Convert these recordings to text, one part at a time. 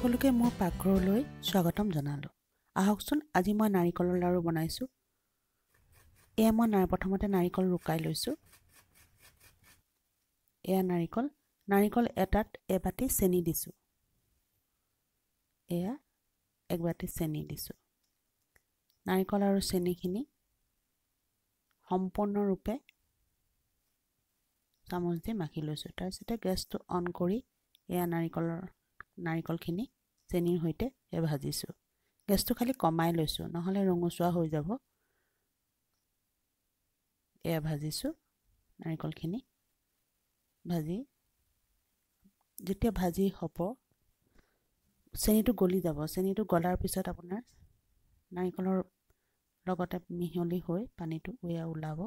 সকলোকে মোৰ পাকঘৰলৈ স্বাগতম জনালো। আহকচোন আজি মই নাৰিকলৰ লাৰু বনাইছো। এয়া মই প্ৰথমতে নাৰিকল ৰুকাই লৈছো। এয়া নাৰিকল এটাত এবাটি চেনি দিছো। এয়া এক বাটি চেনি দিছো। নাৰিকল আৰু চেনিখিনি সম্পূৰ্ণৰূপে চামুচ দি মাখি লৈছো। তাৰপিছতে গেছটো অন কৰি এয়া নাৰিকলখিনি চেনিৰ সৈতে ভাজিছো। গেছটো খালি কমাই লৈছো নহলে ৰঙচুৱা হৈ যাব। এয়া ভাজিছো নাৰিকলখিনি ভাজি যেতিয়া ভাজি হ'ব চেনিটো গলি যাব। চেনিটো গলাৰ পিছত আপোনাৰ নাৰিকলৰ লগতে মিহলি হৈ পানীটো ওলাব।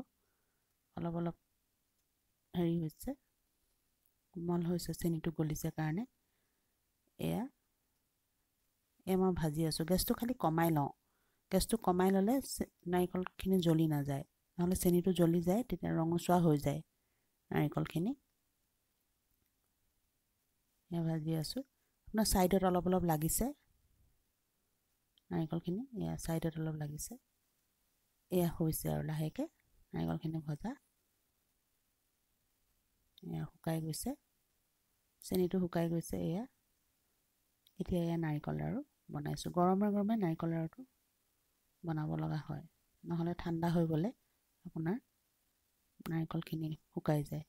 অলপ হেৰি হৈছে কোমল হৈছে চেনিটো গলিছে কাৰণে এয়া মই ভাজি আছো। গেছটো খালি কমাই লওঁ। গেছটো কমাই ললে নাৰিকলখিনি জ্বলি নাযায়। নহলে চেনিটো জ্বলি যায় তেতিয়া ৰঙচুৱা হৈ যায় নাৰিকলখিনি। এয়া ভাজি আছো। আপোনাৰ সাইডত অলপ লাগিছে নাৰিকলখিনি। এয়া সাইডত অলপ লাগিছে। এয়া হৈছে আৰু লাহেকে নাৰিকলখিনি ভজা। এয়া শুকাই গৈছে। চেনিটো শুকাই গৈছে। এতিয়া এয়া নাৰিকল লাৰু বনাইছো। গৰমে নাৰিকল লাৰুটো বনাব লগা হয়। নহলে ঠাণ্ডা হৈ গলে আপোনাৰ নাৰিকলখিনি শুকাই যায়।